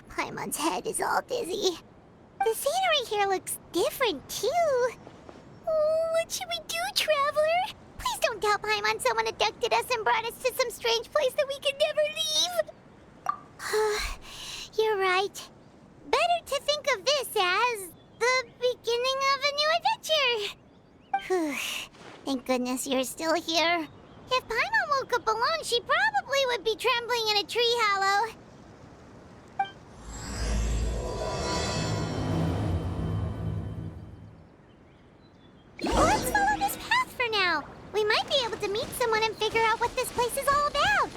Paimon's head is all dizzy. The scenery here looks different, too. Oh, what should we do, Traveler? Please don't tell Paimon someone abducted us and brought us to some strange place that we can never leave. You're right. Better to think of this as the beginning of a new adventure. Thank goodness you're still here. If Paimon woke up alone, she probably would be trembling in a tree hollow. Let's follow this path for now. We might be able to meet someone and figure out what this place is all about.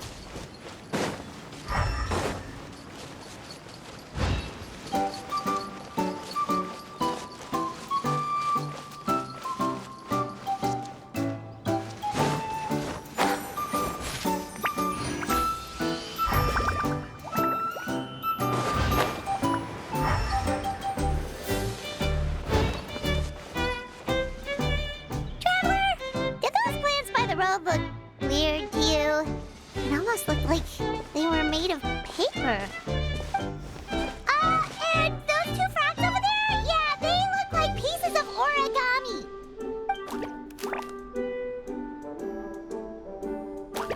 Look weird to you. It almost looked like they were made of paper. And those two frogs over there? Yeah, they look like pieces of origami.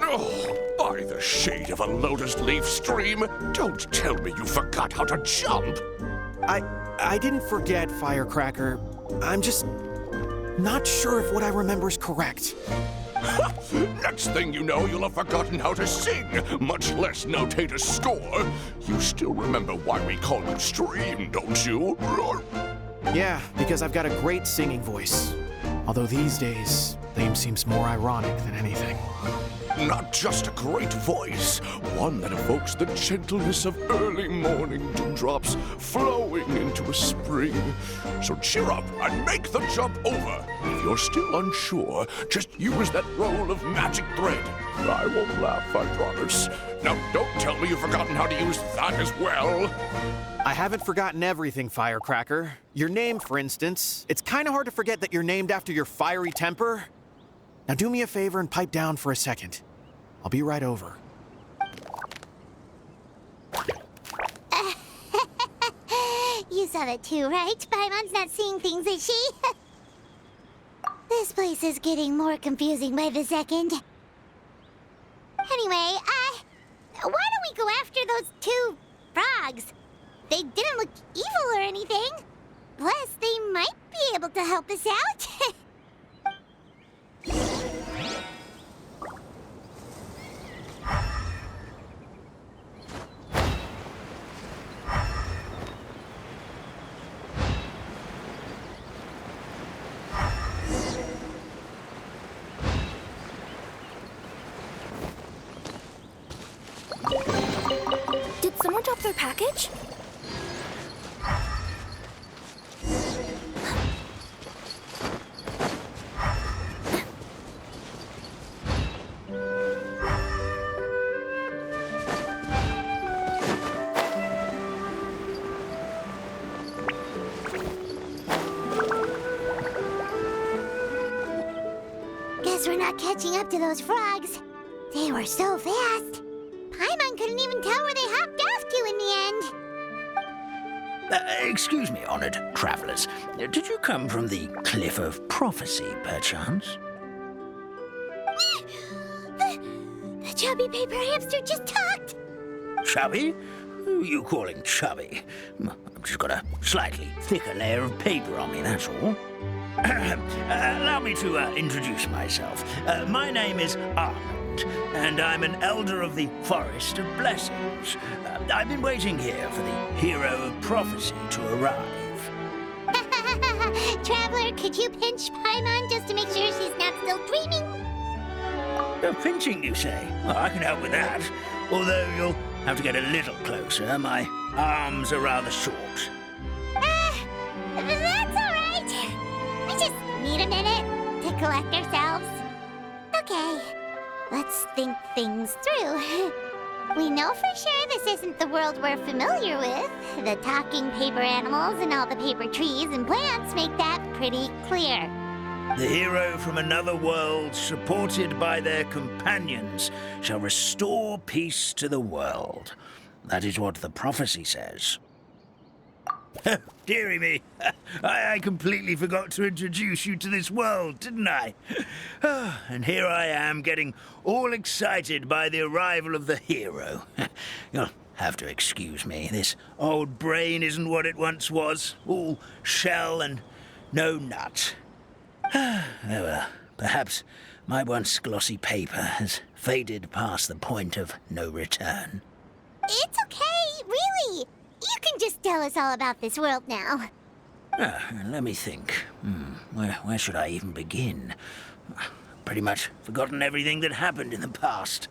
Oh, by the shade of a lotus leaf stream, don't tell me you forgot how to jump. I didn't forget, Firecracker. I'm just not sure if what I remember is correct. Next thing you know, you'll have forgotten how to sing, much less notate a score. You still remember why we call you Stream, don't you? Yeah, because I've got a great singing voice. Although these days, Lame seems more ironic than anything. Not just a great voice, one that evokes the gentleness of early morning dewdrops flowing into a spring. So cheer up and make the jump over. If you're still unsure, just use that roll of magic thread. I won't laugh, I promise. Now, don't tell me you've forgotten how to use that as well. I haven't forgotten everything, Firecracker. Your name, for instance. It's kind of hard to forget that you're named after your fiery temper. Now do me a favor and pipe down for a second. I'll be right over. You saw that too, right? Paimon's not seeing things, is she? This place is getting more confusing by the second. Anyway, why don't we go after those two frogs? They didn't look evil or anything. Plus, they might be able to help us out. Did someone drop their package? Guess we're not catching up to those frogs. They were so fast. Paimon couldn't even tell where they hopped off to in the end. Excuse me, honored travelers. Did you come from the Cliff of Prophecy, perchance? The chubby paper hamster just talked. Chubby? Who are you calling chubby? I've just got a slightly thicker layer of paper on me, that's all. Allow me to introduce myself. My name is Armand, and I'm an elder of the Forest of Blessings. I've been waiting here for the hero of prophecy to arrive. Traveler, could you pinch Paimon just to make sure she's not still dreaming? Pinching, you say? Well, I can help with that. Although you'll have to get a little closer. My arms are rather short. That's all right. We just need a minute to collect ourselves. Okay, let's think things through. We know for sure this isn't the world we're familiar with. The talking paper animals and all the paper trees and plants make that pretty clear. The hero from another world, supported by their companions, shall restore peace to the world. That is what the prophecy says. Dearie me, I completely forgot to introduce you to this world, didn't I? And here I am, getting all excited by the arrival of the hero. You'll have to excuse me. This old brain isn't what it once was. All shell and no nut. Oh, well, perhaps my once glossy paper has faded past the point of no return. It's okay, really. You can just tell us all about this world now. Let me think. Where should I even begin? Pretty much forgotten everything that happened in the past.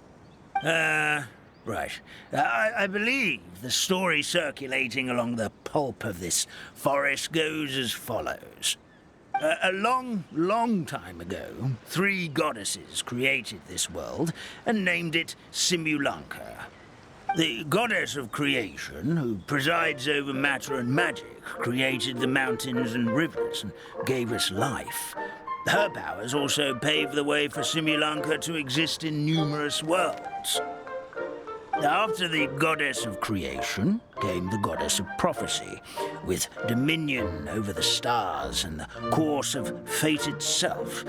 Right. I believe the story circulating along the pulp of this forest goes as follows. A long time ago, 3 goddesses created this world and named it Simulanka. The goddess of creation, who presides over matter and magic, created the mountains and rivers and gave us life. Her powers also paved the way for Simulanka to exist in numerous worlds. After the goddess of creation came the goddess of prophecy, with dominion over the stars and the course of fate itself.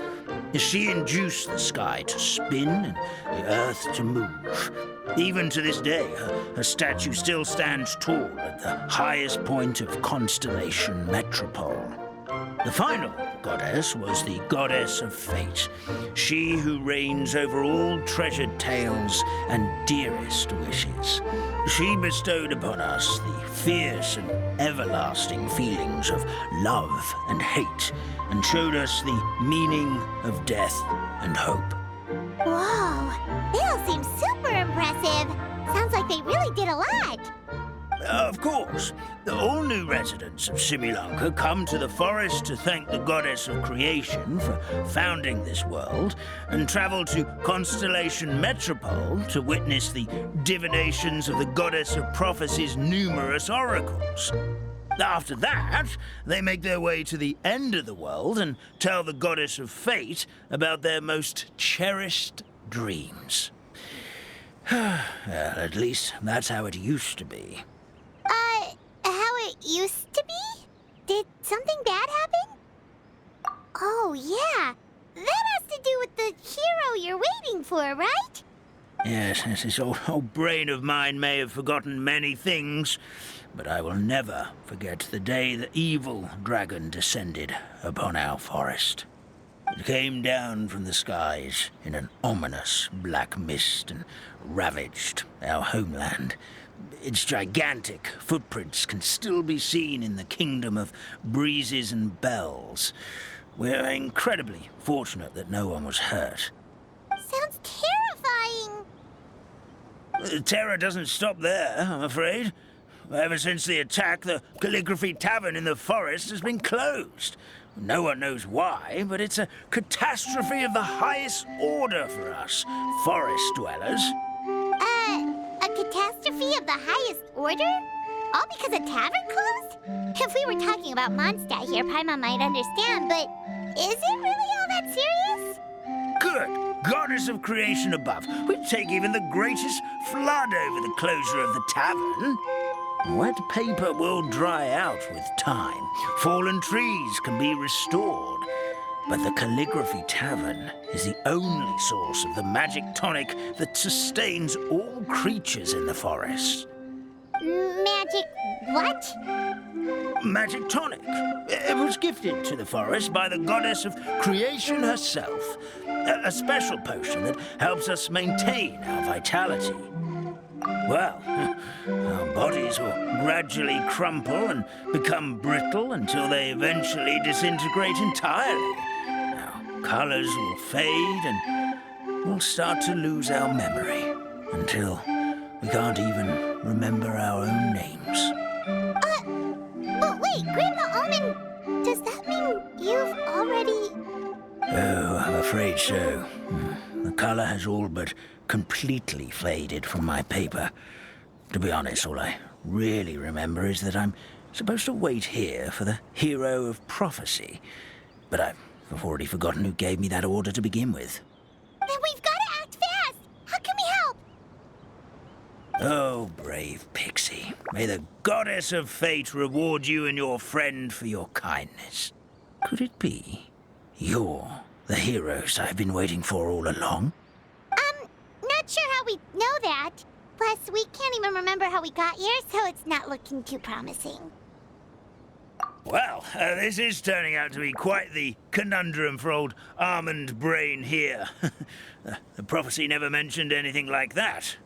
She induced the sky to spin and the earth to move. Even to this day, her statue still stands tall at the highest point of Constellation Metropole. The final goddess was the goddess of fate, she who reigns over all treasured tales and dearest wishes. She bestowed upon us the fierce and everlasting feelings of love and hate, and showed us the meaning of death and hope. Whoa, they all seem super impressive. Sounds like they really did a lot. Of course. All new residents of Simulanka come to the forest to thank the goddess of creation for founding this world, and travel to Constellation Metropole to witness the divinations of the goddess of prophecy's numerous oracles. After that, they make their way to the end of the world and tell the goddess of fate about their most cherished dreams. Well, at least that's how it used to be. How it used to be? Did something bad happen? Oh, yeah. That has to do with the hero you're waiting for, right? Yes, this old brain of mine may have forgotten many things, but I will never forget the day the evil dragon descended upon our forest. It came down from the skies in an ominous black mist and ravaged our homeland. Its gigantic footprints can still be seen in the kingdom of breezes and bells. We're incredibly fortunate that no one was hurt. Sounds terrifying. The terror doesn't stop there, I'm afraid. Ever since the attack, the Calligraphy Tavern in the forest has been closed. No one knows why, but it's a catastrophe of the highest order for us, forest dwellers. A catastrophe of the highest order? All because a tavern closed? If we were talking about Mondstadt here, Paimon might understand, but is it really all that serious? Good goddess of creation above, we'd take even the greatest flood over the closure of the tavern. Wet paper will dry out with time. Fallen trees can be restored. But the Calligraphy Tavern is the only source of the magic tonic that sustains all creatures in the forest. Magic what? magic tonic. It was gifted to the forest by the goddess of creation herself. A special potion that helps us maintain our vitality. Well, our bodies will gradually crumple and become brittle until they eventually disintegrate entirely. Our colors will fade and we'll start to lose our memory until we can't even remember our own names. But wait, Grandpa Almond, does that mean you've already... Oh, I'm afraid so. The color has all but completely faded from my paper. To be honest, all I really remember is that I'm supposed to wait here for the hero of prophecy. But I've already forgotten who gave me that order to begin with. Then we've got to act fast! How can we help? Oh, brave Pixie. May the goddess of fate reward you and your friend for your kindness. Could it be you're the heroes I've been waiting for all along? Not sure how we know that. Plus, we can't even remember how we got here, so it's not looking too promising. Well, this is turning out to be quite the conundrum for old Almond Brain here. The prophecy never mentioned anything like that.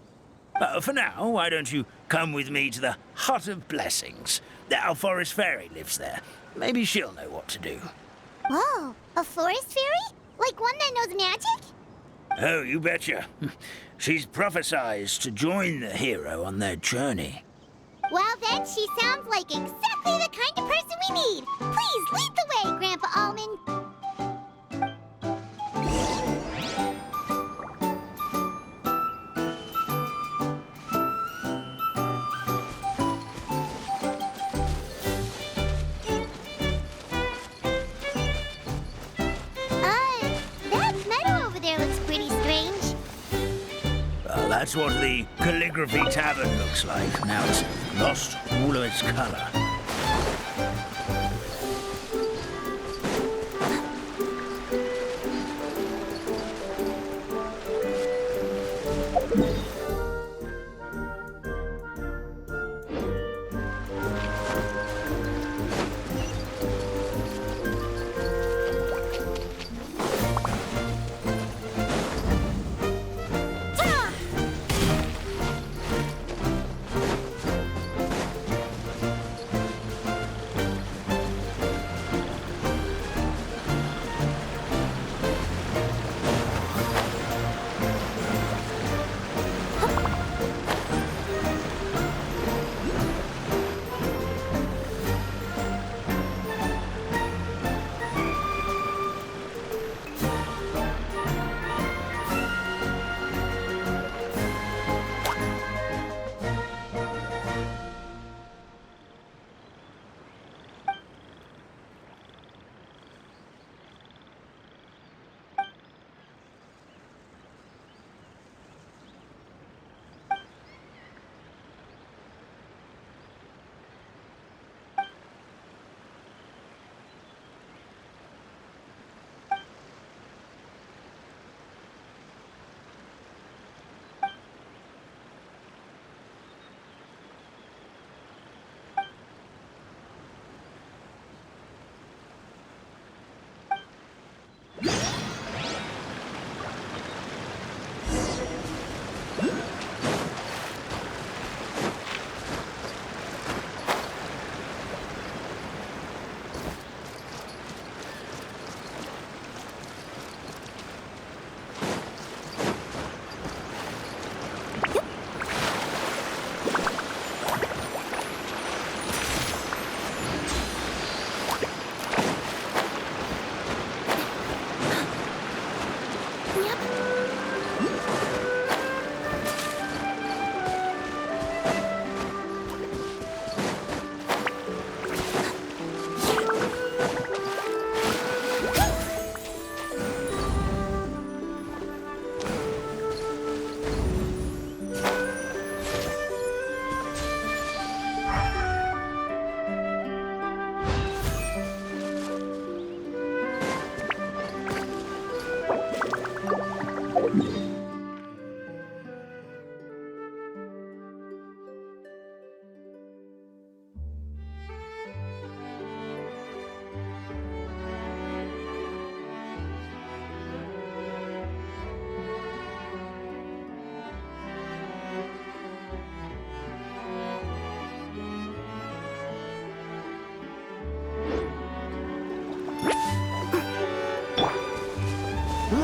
For now, why don't you come with me to the Hut of Blessings? Our forest fairy lives there. Maybe she'll know what to do. Whoa, a forest fairy? Like one that knows magic? Oh, you betcha. She's prophesized to join the hero on their journey. Well, then she sounds like exactly the kind of person we need. Please lead the way, Grandpa Almond. That meadow over there looks pretty strange. That's what the calligraphy tavern looks like. Now it's lost all of its color.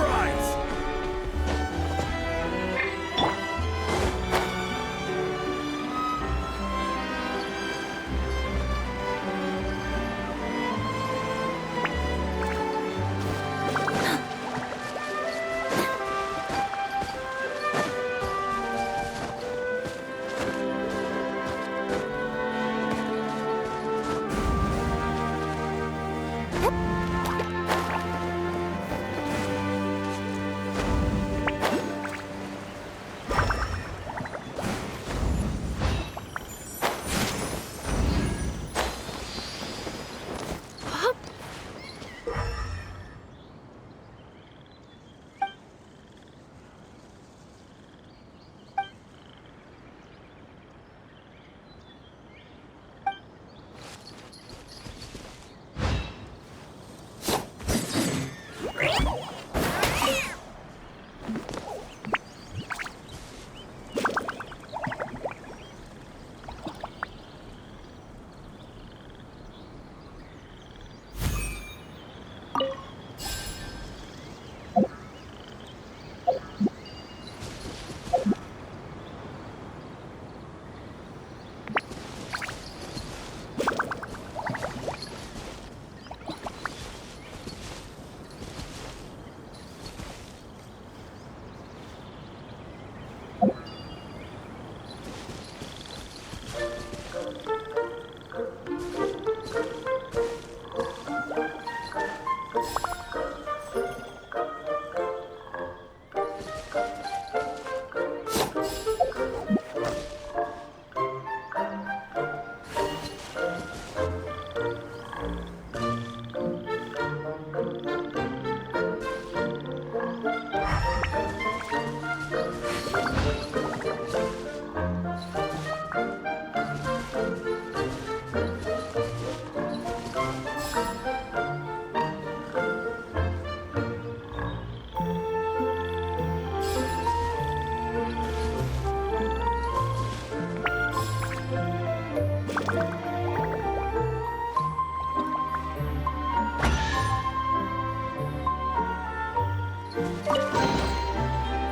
Right!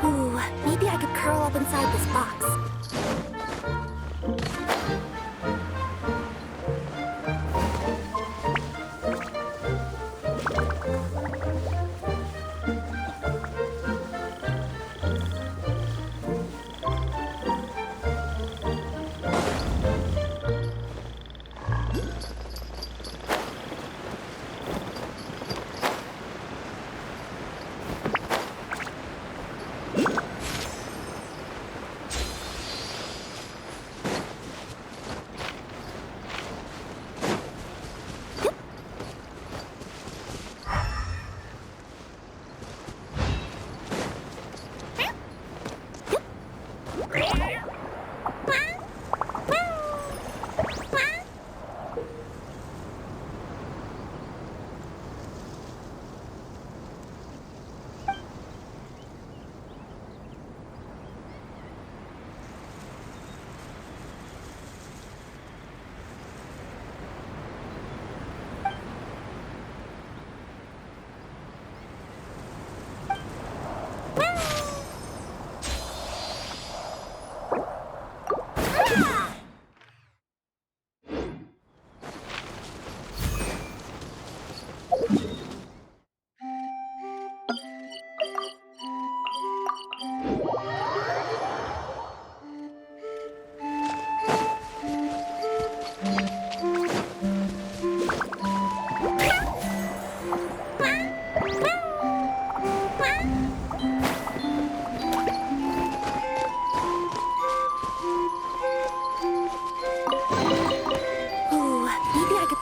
Ooh, maybe I could curl up inside this box.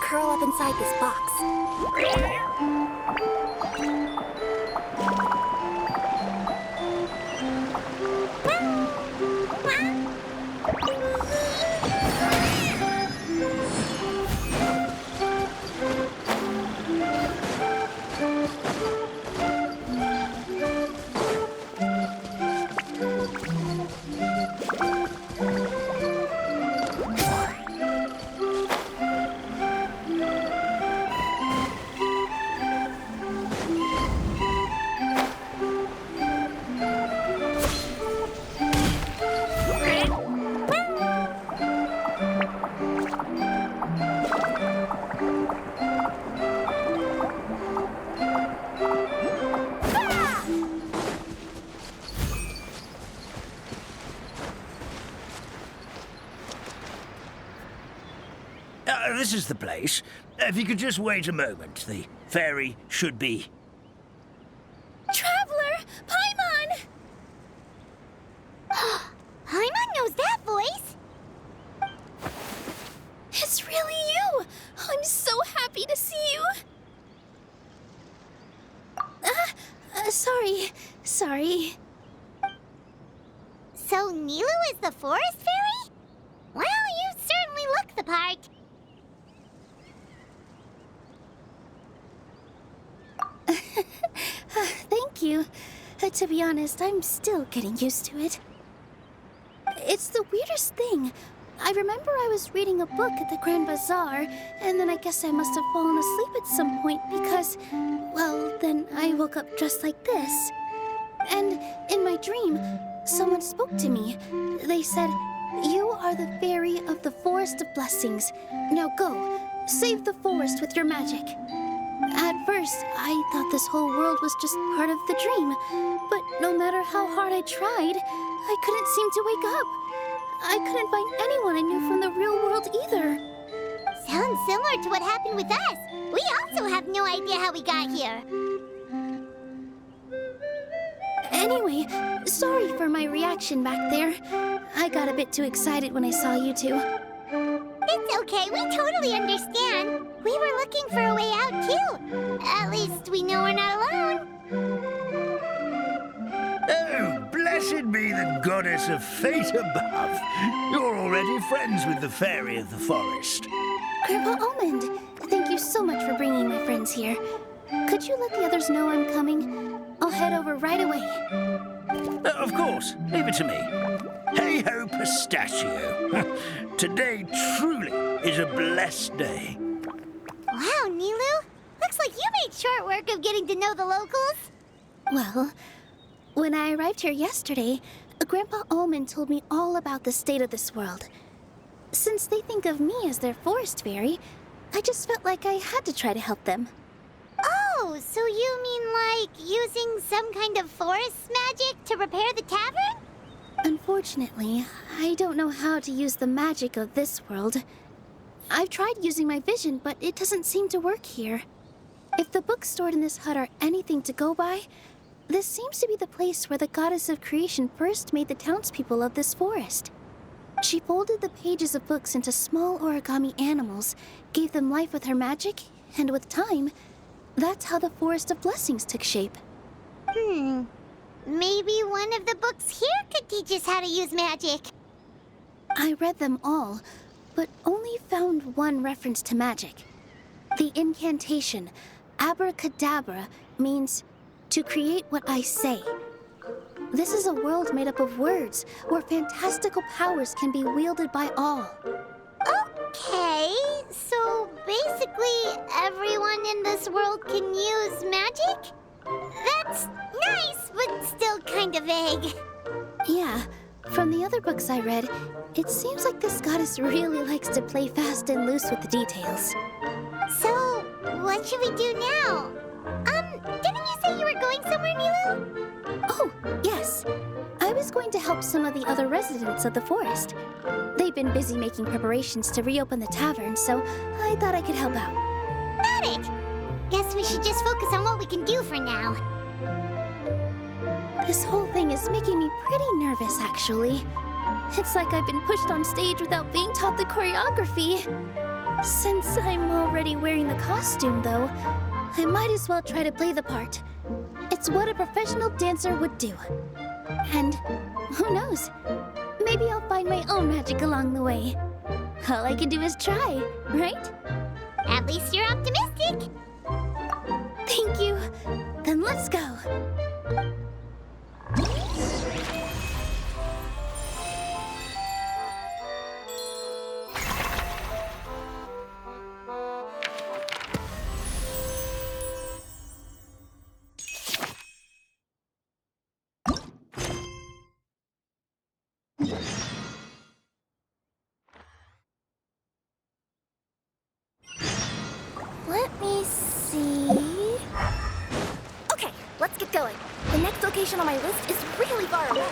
Curl up inside this box. this is the place. If you could just wait a moment, the fairy should be... Traveler! Paimon! Paimon knows that voice. It's really you! I'm so happy to see you! Sorry. So Nilu is the forest fairy? Well, you certainly look the part. Thank you. To be honest, I'm still getting used to it. It's the weirdest thing. I remember I was reading a book at the Grand Bazaar, and then I guess I must have fallen asleep at some point because, well, then I woke up just like this. And in my dream, someone spoke to me. They said, "You are the fairy of the Forest of Blessings. Now go, save the forest with your magic." At first, I thought this whole world was just part of the dream, but no matter how hard I tried, I couldn't seem to wake up. I couldn't find anyone I knew from the real world either. Sounds similar to what happened with us. We also have no idea how we got here. Anyway, sorry for my reaction back there. I got a bit too excited when I saw you two. It's okay, we totally understand. We were looking for a way out, too. At least we know we're not alone. Oh, blessed be the goddess of fate above. You're already friends with the fairy of the forest. Grandpa Almond, thank you so much for bringing my friends here. Could you let the others know I'm coming? I'll head over right away. Of course, leave it to me. Hey-ho, pistachio. Today truly is a blessed day. Wow, Nilu. Looks like you made short work of getting to know the locals. Well, when I arrived here yesterday, Grandpa Almond told me all about the state of this world. Since they think of me as their forest fairy, I just felt like I had to try to help them. Oh, so you mean like using some kind of forest magic to repair the tavern? Unfortunately, I don't know how to use the magic of this world. I've tried using my vision, but it doesn't seem to work here. If the books stored in this hut are anything to go by, this seems to be the place where the goddess of creation first made the townspeople of this forest. She folded the pages of books into small origami animals, gave them life with her magic, and with time, that's how the Forest of Blessings took shape. Maybe one of the books here could teach us how to use magic. I read them all, but only found one reference to magic. The incantation, abracadabra, means to create what I say. This is a world made up of words, where fantastical powers can be wielded by all. Okay, so basically everyone in this world can use magic? That's nice, but still kind of vague. Yeah, from the other books I read, it seems like this goddess really likes to play fast and loose with the details. So, what should we do now? Didn't you say you were going somewhere, Nilu? Oh, yes. I was going to help some of the other residents of the forest. They've been busy making preparations to reopen the tavern, so I thought I could help out. Got it! Guess we should just focus on what we can do for now. This whole thing is making me pretty nervous, actually. It's like I've been pushed on stage without being taught the choreography. Since I'm already wearing the costume, though, I might as well try to play the part. It's what a professional dancer would do. And who knows? Maybe I'll find my own magic along the way. All I can do is try, right? At least you're optimistic. Thank you. Then let's go. Let me see. Okay, let's get going. The next location on my list is really far away.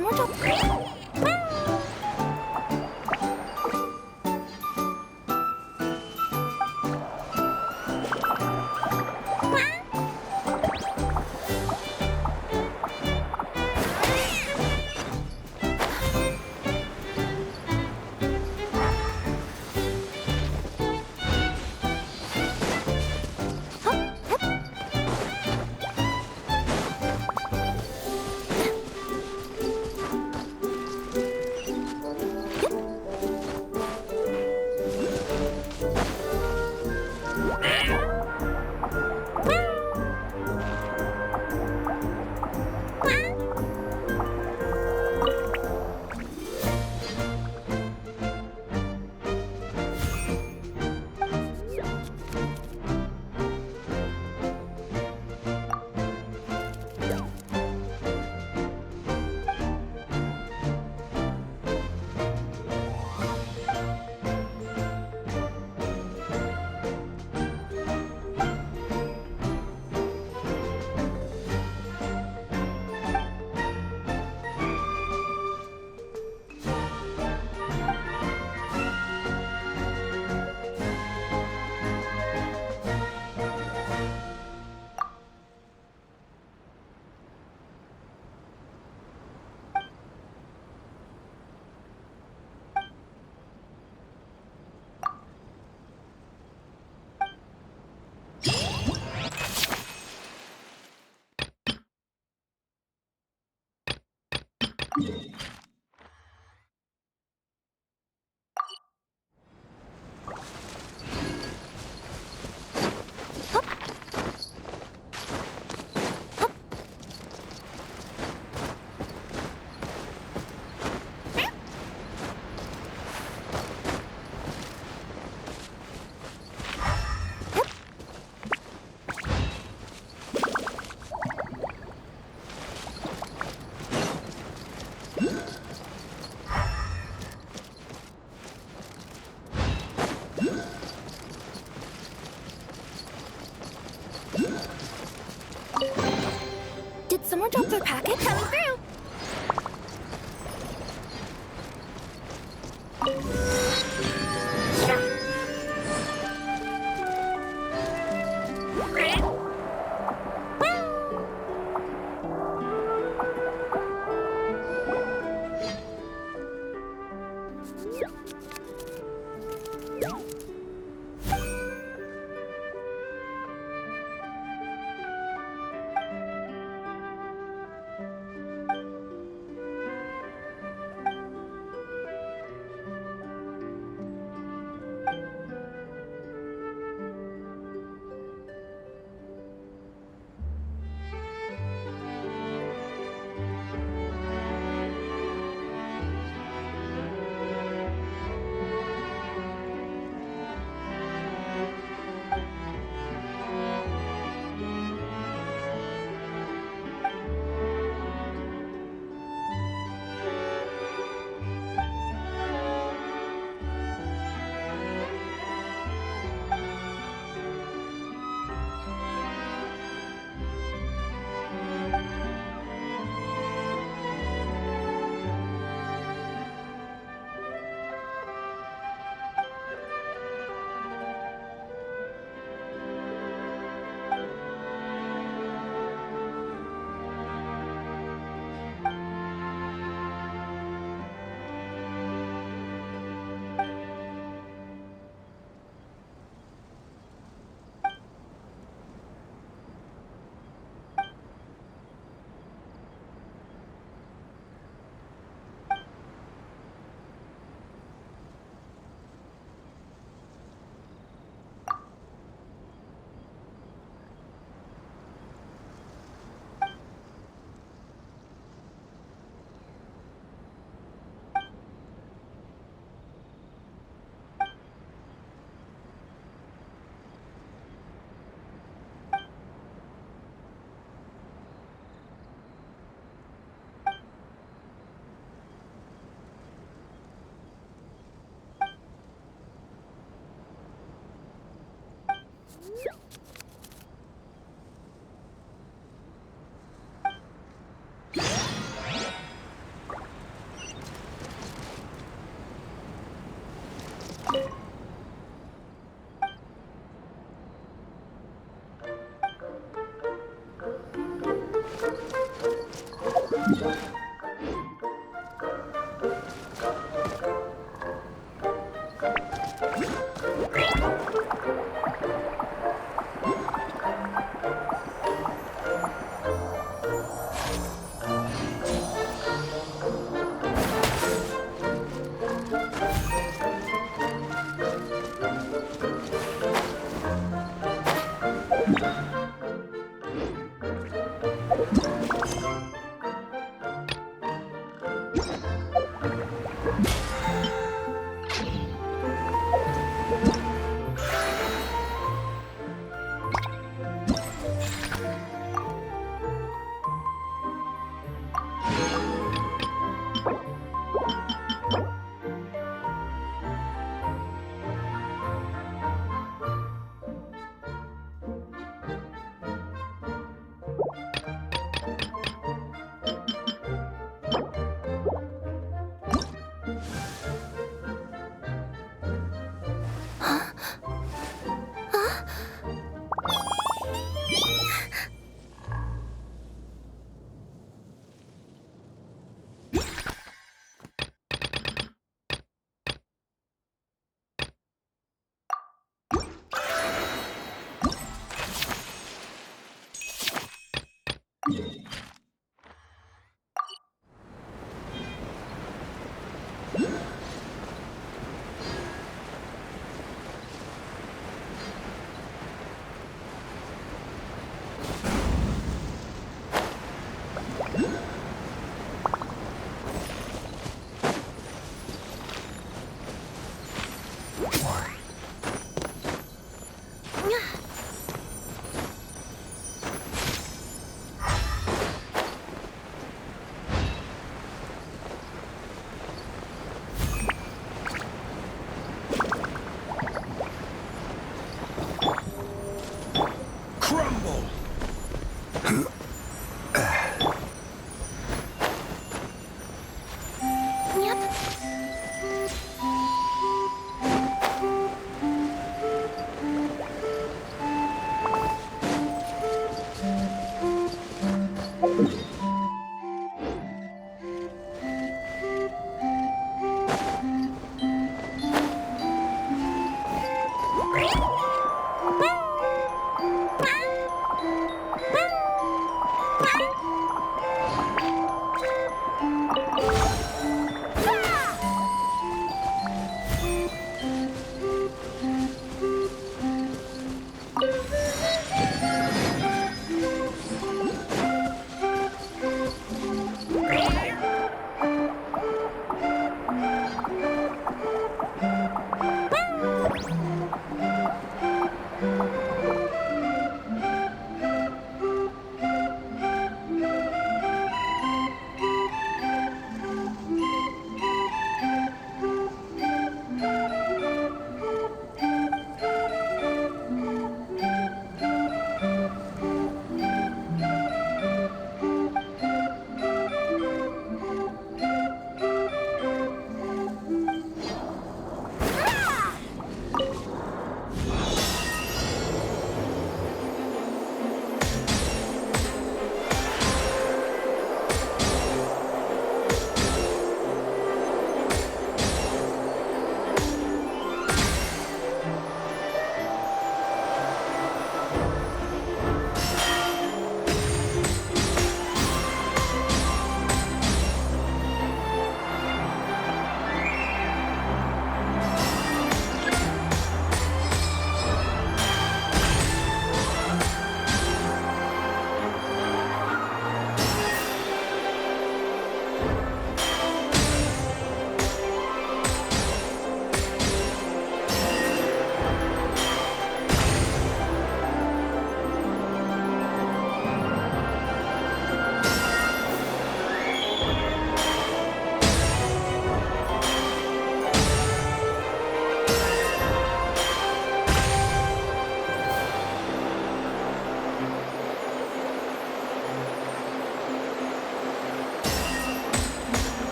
summer job.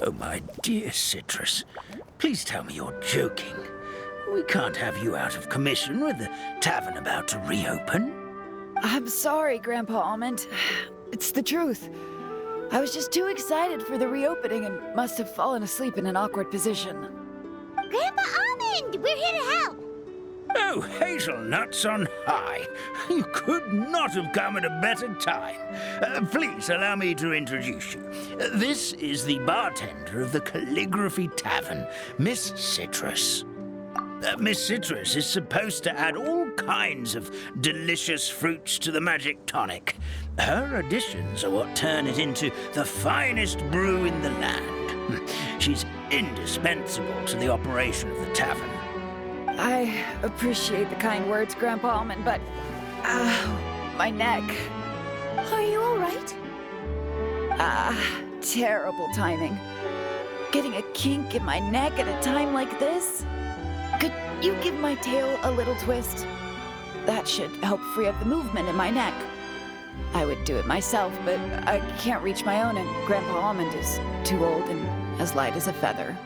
Oh, my dear Citrus, please tell me you're joking. We can't have you out of commission with the tavern about to reopen. I'm sorry, Grandpa Almond. It's the truth. I was just too excited for the reopening and must have fallen asleep in an awkward position. Grandpa Almond, we're here to help. Oh, hazelnuts on high. You could not have come at a better time. Please allow me to introduce you. This is the bartender of the Calligraphy Tavern, Miss Citrus. Miss Citrus is supposed to add all kinds of delicious fruits to the magic tonic. Her additions are what turn it into the finest brew in the land. She's indispensable to the operation of the tavern. I appreciate the kind words, Grandpa Almond, but... my neck. Are you all right? Terrible timing. Getting a kink in my neck at a time like this? Could you give my tail a little twist? That should help free up the movement in my neck. I would do it myself, but I can't reach my own, and Grandpa Almond is too old and as light as a feather.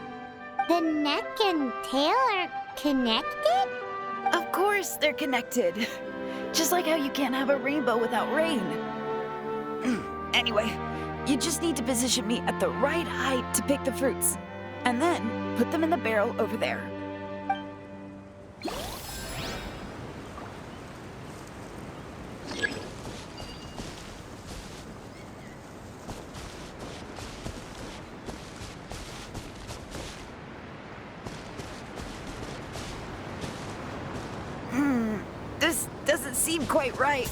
The neck and tail are connected? Of course they're connected. Just like how you can't have a rainbow without rain. Anyway, you just need to position me at the right height to pick the fruits, and then put them in the barrel over there. This doesn't seem quite right.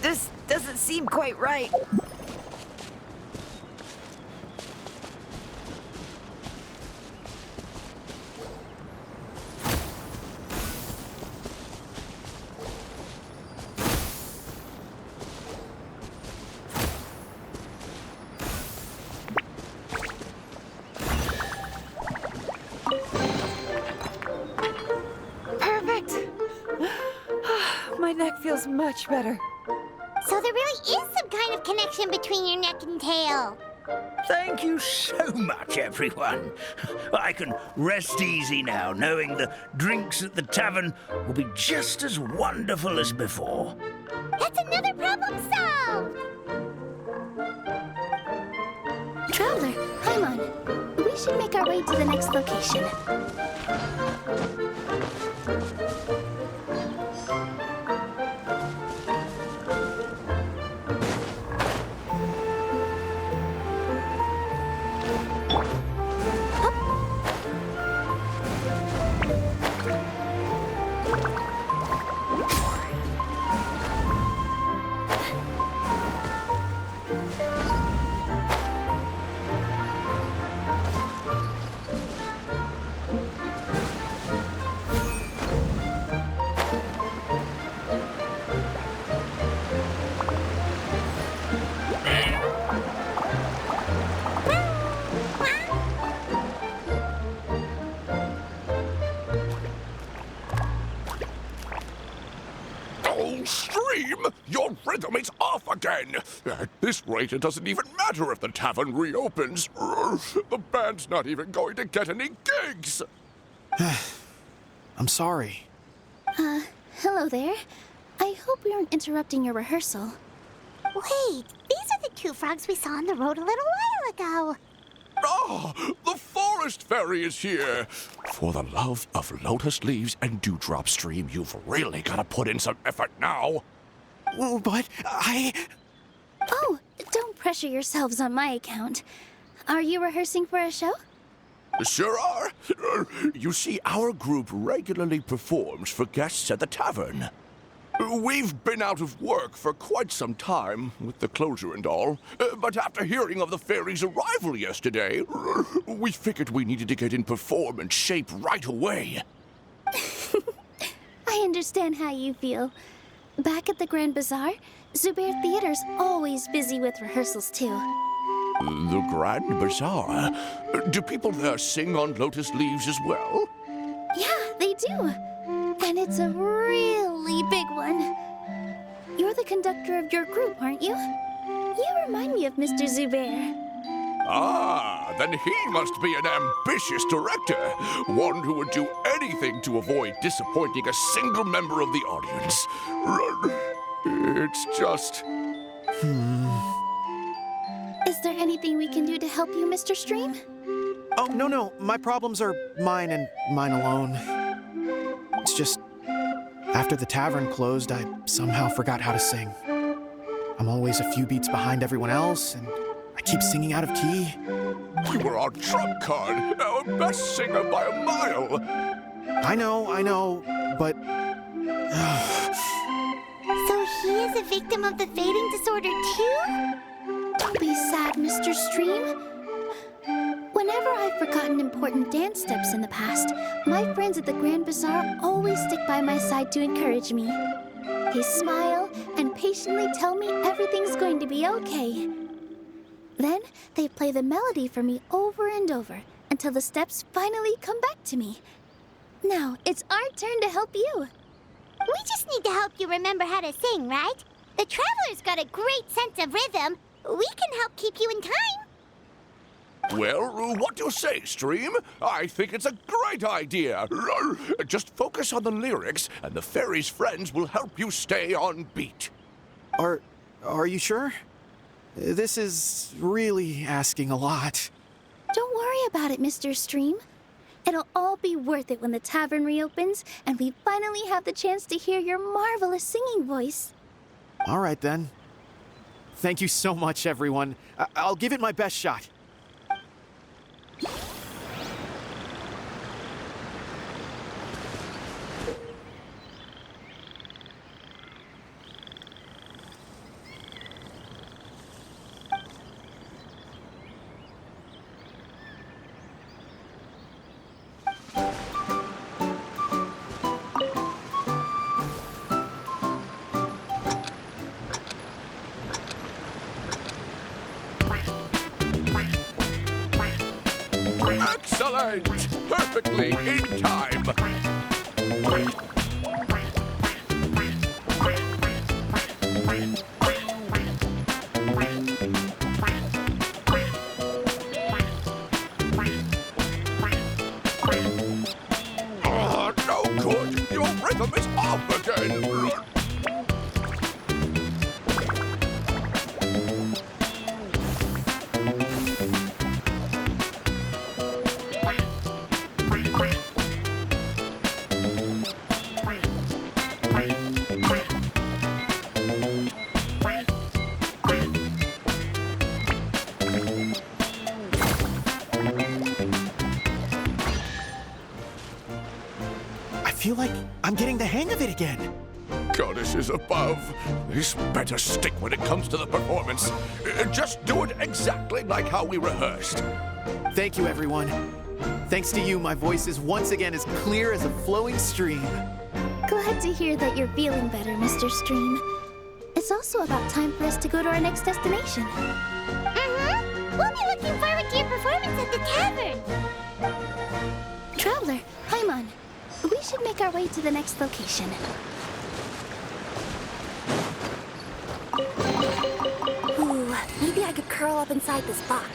This doesn't seem quite right. Perfect. My neck feels much better. So there really is some kind of connection between your neck and tail. Thank you so much, everyone. I can rest easy now, knowing the drinks at the tavern will be just as wonderful as before. That's another problem solved! Traveler, Paimon, we should make our way to the next location. Oh, Stream! Your rhythm is off again! At this rate, it doesn't even matter if the tavern reopens. The band's not even going to get any gigs! I'm sorry. Hello there. I hope we aren't interrupting your rehearsal. Wait, these are the two frogs we saw on the road a little while ago. Ah, the forest fairy is here! For the love of lotus leaves and dewdrop, Stream, you've really got to put in some effort now. But Oh, don't pressure yourselves on my account. Are you rehearsing for a show? Sure are. You see, our group regularly performs for guests at the tavern. We've been out of work for quite some time, with the closure and all. But after hearing of the fairy's arrival yesterday, we figured we needed to get in performance shape right away. I understand how you feel. Back at the Grand Bazaar, Zubair Theater's always busy with rehearsals, too. The Grand Bazaar? Do people there sing on lotus leaves as well? Yeah, they do. And it's a really big one. You're the conductor of your group, aren't you? You remind me of Mr. Zubair. Ah, then he must be an ambitious director. One who would do anything to avoid disappointing a single member of the audience. It's just... Is there anything we can do to help you, Mr. Stream? Oh, no. My problems are mine and mine alone. It's just, after the tavern closed, I somehow forgot how to sing. I'm always a few beats behind everyone else, and I keep singing out of key. You were our trump card, our best singer by a mile. I know, but... So he is a victim of the fading disorder too? Don't be sad, Mr. Stream. Whenever I've forgotten important dance steps in the past, my friends at the Grand Bazaar always stick by my side to encourage me. They smile and patiently tell me everything's going to be okay. Then they play the melody for me over and over until the steps finally come back to me. Now it's our turn to help you. We just need to help you remember how to sing, right? The Traveler's got a great sense of rhythm. We can help keep you in time. Well, what do you say, Stream? I think it's a great idea. Just focus on the lyrics, and the fairy's friends will help you stay on beat. Are you sure? This is really asking a lot. Don't worry about it, Mr. Stream. It'll all be worth it when the tavern reopens and we finally have the chance to hear your marvelous singing voice. All right, then. Thank you so much, everyone. I'll give it my best shot. Excellent! Perfectly in time. Oh, no good! Your rhythm is off again! I feel like I'm getting the hang of it again. Goddesses above, this better stick when it comes to the performance. Just do it exactly like how we rehearsed. Thank you, everyone. Thanks to you, my voice is once again as clear as a flowing stream. Glad to hear that you're feeling better, Mr. Stream. It's also about time for us to go to our next destination. We'll be looking forward to your performance at the tavern. Traveler, Paimon, we should make our way to the next location. Ooh, maybe I could curl up inside this box.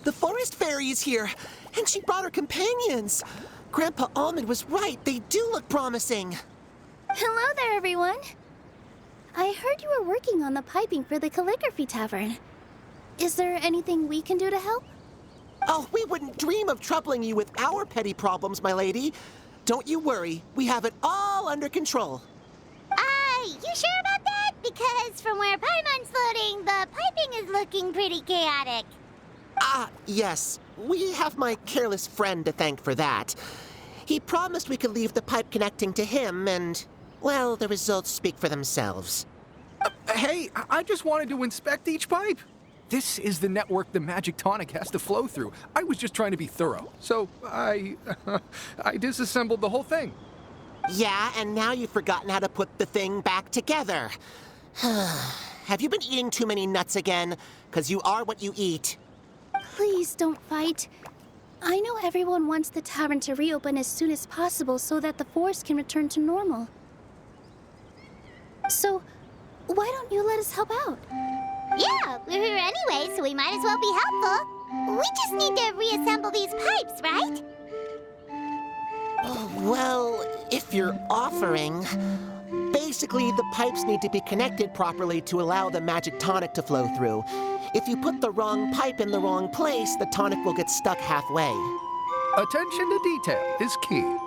The forest fairy is here, and she brought her companions. Grandpa Almond was right. They do look promising. Hello there, everyone. I heard you were working on the piping for the calligraphy tavern. Is there anything we can do to help? Oh, we wouldn't dream of troubling you with our petty problems, my lady. Don't you worry. We have it all under control. You sure about because from where Paimon's floating, the piping is looking pretty chaotic. Ah, yes. We have my careless friend to thank for that. He promised we could leave the pipe connecting to him, and, well, the results speak for themselves. Hey, I just wanted to inspect each pipe. This is the network the magic tonic has to flow through. I was just trying to be thorough, so I disassembled the whole thing. Yeah, and now you've forgotten how to put the thing back together. Have you been eating too many nuts again? 'Cause you are what you eat. Please don't fight. I know everyone wants the tavern to reopen as soon as possible so that the forest can return to normal. So, why don't you let us help out? Yeah, we're here anyway, so we might as well be helpful. We just need to reassemble these pipes, right? Well, if you're offering... Basically, the pipes need to be connected properly to allow the magic tonic to flow through. If you put the wrong pipe in the wrong place, the tonic will get stuck halfway. Attention to detail is key.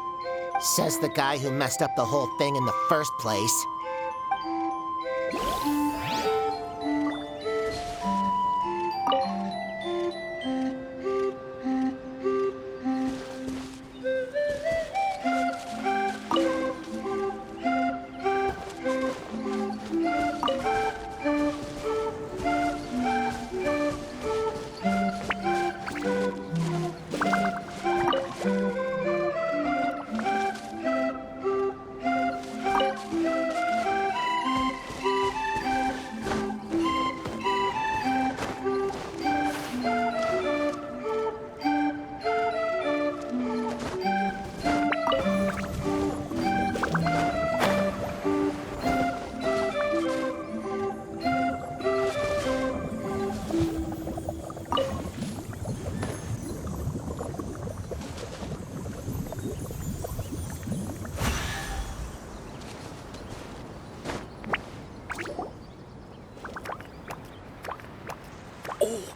Says the guy who messed up the whole thing in the first place.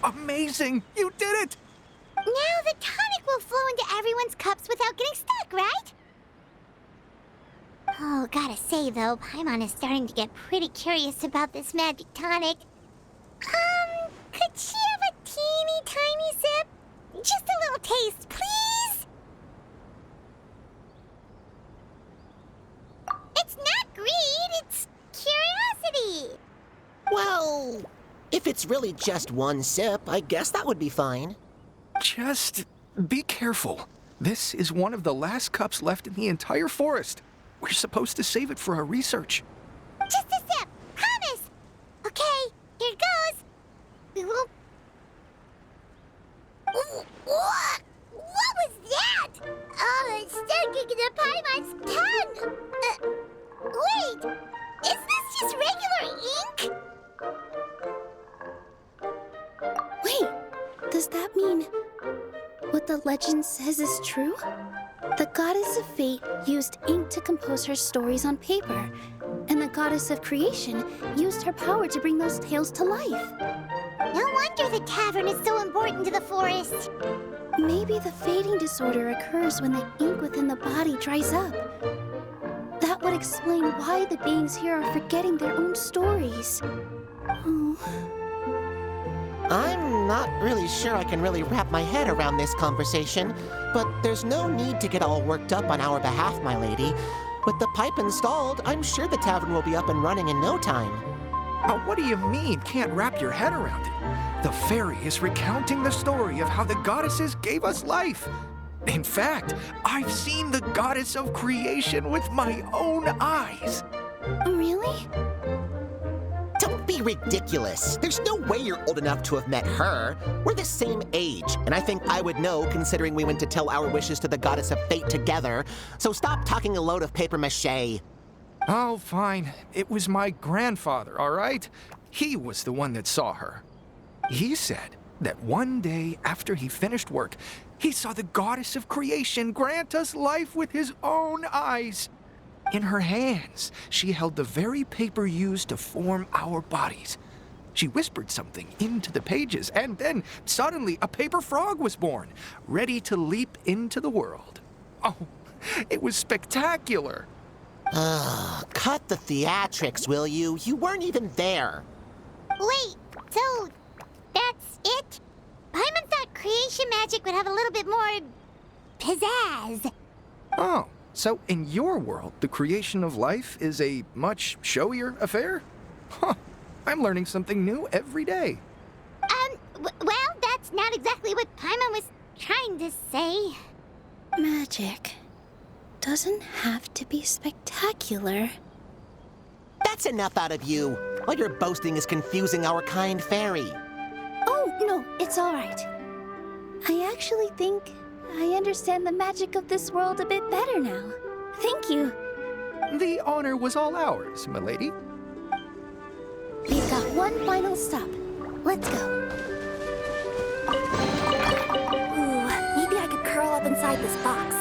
Amazing! You did it! Now the tonic will flow into everyone's cups without getting stuck, right? Oh, gotta say though, Paimon is starting to get pretty curious about this magic tonic. Could she have a teeny tiny sip? Just a little taste, please? It's not greed, it's curiosity. Well, if it's really just one sip, I guess that would be fine. Just be careful. This is one of the last cups left in the entire forest. We're supposed to save it for our research. Just a sip, promise. Okay, here goes. We won't... What was that? Oh, it's sticking to Paimon's tongue. Wait, is this just regular ink? Wait, does that mean what the legend says is true? The goddess of fate used ink to compose her stories on paper, and the goddess of creation used her power to bring those tales to life. No wonder the tavern is so important to the forest. Maybe the fading disorder occurs when the ink within the body dries up. That would explain why the beings here are forgetting their own stories. Oh. I'm not really sure I can really wrap my head around this conversation, but there's no need to get all worked up on our behalf, my lady. With the pipe installed, I'm sure the tavern will be up and running in no time. What do you mean, can't wrap your head around it? The fairy is recounting the story of how the goddesses gave us life. In fact, I've seen the goddess of creation with my own eyes. Really? Don't be ridiculous. There's no way you're old enough to have met her. We're the same age, and I think I would know considering we went to tell our wishes to the goddess of fate together. So stop talking a load of papier-mâché. Oh, fine. It was my grandfather, all right? He was the one that saw her. He said that one day after he finished work, he saw the goddess of creation grant us life with his own eyes. In her hands, she held the very paper used to form our bodies. She whispered something into the pages, and then suddenly a paper frog was born, ready to leap into the world. Oh, it was spectacular. Ugh, cut the theatrics, will you? You weren't even there. Wait, so that's it? Paimon thought creation magic would have a little bit more pizzazz. Oh, so in your world, the creation of life is a much showier affair? Huh, I'm learning something new every day. Well, that's not exactly what Paimon was trying to say. Magic doesn't have to be spectacular. That's enough out of you. All your boasting is confusing our kind fairy. Oh, no, it's all right. I actually think I understand the magic of this world a bit better now. Thank you. The honor was all ours, milady. We've got one final stop. Let's go. Ooh, maybe I could curl up inside this box.